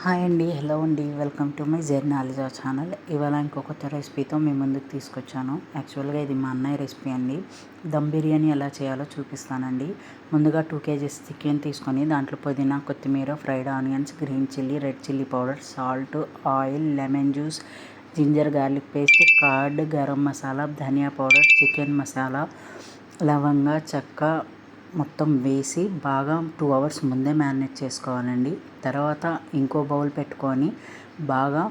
Hi అండి, hello అండి, welcome to my జర్నాలిజా channel. ఇవాళ ఇంకొక రెసిపీతో మీ ముందుకు తీసుకొచ్చాను. యాక్చువల్గా ఇది మా అన్నయ్య రెసిపీ అండి. దమ్ బిర్యానీ ఎలా చేయాలో చూపిస్తానండి. ముందుగా 2 kgs చికెన్ తీసుకొని దాంట్లో పుదీనా, కొత్తిమీర, fried onions, green chilli, red chilli powder, salt, oil, lemon juice, ginger garlic paste, curd, garam masala, ధనియా పౌడర్, చికెన్ మసాలా, లవంగా, చెక్క మొత్తం వేసి బాగా 2 hours ముందే మ్యారినేట్ చేసుకోవాలండి. తర్వాత ఇంకో బౌల్ పెట్టుకొని బాగా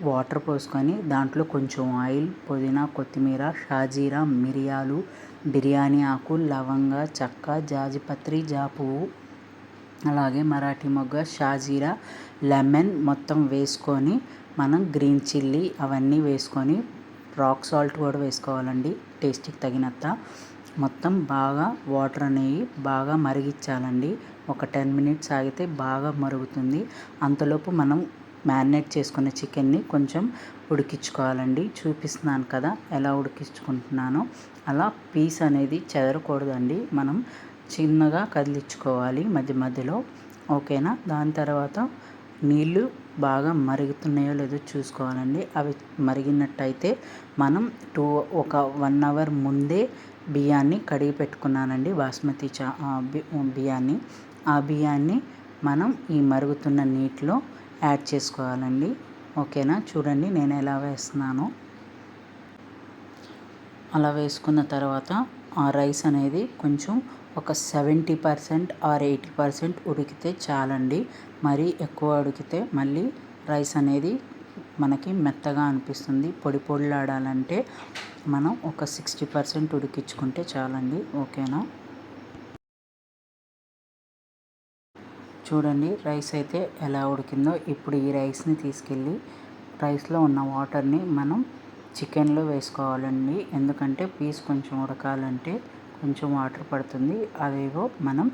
వాటర్ పోసుకొని దాంట్లో కొంచెం ఆయిల్, పుదీనా, కొత్తిమీర, షాజీరా, మిరియాలు, బిర్యానీ ఆకు, లవంగా, చెక్క, జాజిపత్రి, జాపువ్వు, అలాగే మరాఠీ మొగ్గ, షాజీరా, లెమన్ మొత్తం వేసుకొని మనం గ్రీన్ చిల్లీ అవన్నీ వేసుకొని రాక్ సాల్ట్ కూడా వేసుకోవాలండి టేస్ట్కి తగినంత. మొత్తం బాగా వాటర్ అనేవి బాగా మరిగించాలండి. ఒక 10 minutes ఆగితే బాగా మరుగుతుంది. అంతలోపు మనం మ్యారినేట్ చేసుకున్న చికెన్ని కొంచెం ఉడికించుకోవాలండి. చూపిస్తున్నాను కదా ఎలా ఉడికించుకుంటున్నానో. అలా పీస్ అనేది చెదరకూడదండి, మనం చిన్నగా కదిలించుకోవాలి మధ్య మధ్యలో. ఓకేనా. దాని తర్వాత నీళ్ళు బాగా మరుగుతున్నాయో లేదో చూసుకోవాలండి. అవి మరిగినట్టయితే మనం ఒక 1 hour ముందే బియ్యాన్ని కడిగి పెట్టుకున్నానండి, బాస్మతి బియ్యాన్ని. ఆ బియ్యాన్ని మనం ఈ మరుగుతున్న నీటిలో యాడ్ చేసుకోవాలండి. ఓకేనా. చూడండి నేను ఎలా వేస్తున్నానో. అలా వేసుకున్న తర్వాత ఆ రైస్ అనేది కొంచెం ఒక 70% ఆర్ 80% ఉడికితే చాలండి. మరీ ఎక్కువ ఉడికితే మళ్ళీ రైస్ అనేది మనకి మెత్తగా అనిపిస్తుంది. పొడి పొడిలాడాలంటే మనం ఒక 60% ఉడికించుకుంటే చాలండి. ఓకేనా. చూడండి రైస్ అయితే ఎలా ఉడికిందో. ఇప్పుడు ఈ రైస్ని తీసుకెళ్ళి రైస్లో ఉన్న వాటర్ని మనం చికెన్లో వేసుకోవాలండి. ఎందుకంటే పీస్ కొంచెం ఉడకాలంటే కొంచెం వాటర్ పడుతుంది. అవేవో మనం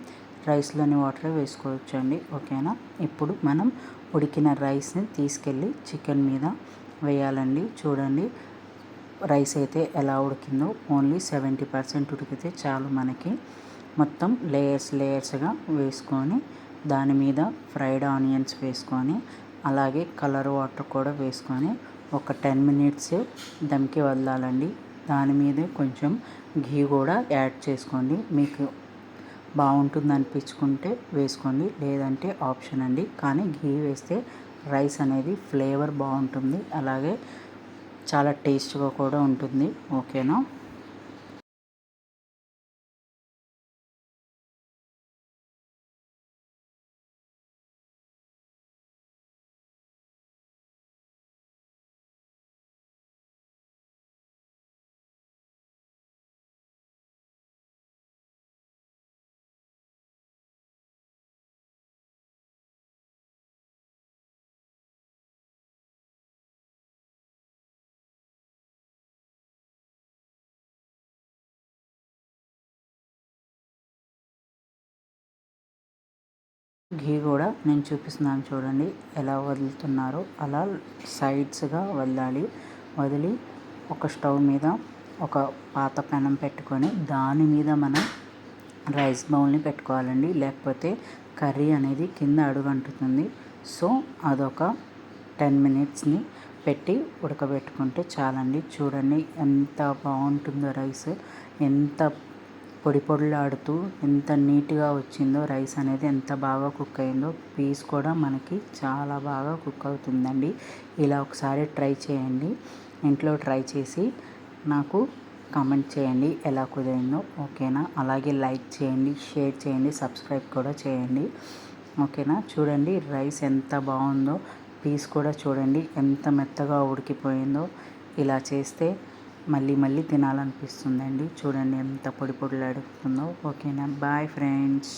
రైస్లోని వాటర్ వేసుకోవచ్చండి. ఓకేనా. ఇప్పుడు మనం ఉడికిన రైస్ని తీసుకెళ్ళి చికెన్ మీద వేయాలండి. చూడండి రైస్ అయితే ఎలా ఉడికిందో. ఓన్లీ 70% ఉడికితే చాలు మనకి. మొత్తం లేయర్స్గా వేసుకొని దాని మీద ఫ్రైడ్ ఆనియన్స్ వేసుకొని అలాగే కలర్ వాటర్ కూడా వేసుకొని ఒక 10 minutes దమ్కి వదలాలండి. దాని మీదే కొంచెం ఘీ కూడా యాడ్ చేసుకోండి. మీకు బాగుంటుంది అనిపించుకుంటే వేసుకోండి, లేదంటే ఆప్షన్ అండి. కానీ ఘీ వేస్తే రైస్ అనేది ఫ్లేవర్ బాగుంటుంది, అలాగే చాలా టేస్ట్గా కూడా ఉంటుంది. ఓకేనా. ఘీ కూడా నేను చూపిస్తున్నాను చూడండి ఎలా వదులుతున్నారో. అలా సైడ్స్గా వదలాలి. వదిలి ఒక స్టవ్ మీద ఒక పాత పెనం పెట్టుకొని దాని మీద మనం రైస్ బౌల్ని పెట్టుకోవాలండి. లేకపోతే కర్రీ అనేది కింద అడుగంటుతుంది. సో అదొక 10 minutesని పెట్టి ఉడకబెట్టుకుంటే చాలండి. చూడండి ఎంత బాగుంటుందో రైస్, ఎంత పొడి పొడిలాడుతూ ఎంత నీట్గా వచ్చిందో. రైస్ అనేది ఎంత బాగా కుక్ అయిందో. పీస్ కూడా మనకి చాలా బాగా కుక్ అవుతుందండి. ఇలా ఒకసారి ట్రై చేయండి. ఇంట్లో ట్రై చేసి నాకు కామెంట్ చేయండి ఎలా కుదిరిందో. ఓకేనా. అలాగే లైక్ చేయండి, షేర్ చేయండి, సబ్స్క్రైబ్ కూడా చేయండి. ఓకేనా. చూడండి రైస్ ఎంత బాగుందో. పీస్ కూడా చూడండి ఎంత మెత్తగా ఉడికిపోయిందో. ఇలా చేస్తే మళ్ళీ మళ్ళీ తినాలనిపిస్తుందండి. చూడండి ఎంత పొడి పొడిలాడుతుందో. ఓకేనా. Bye friends.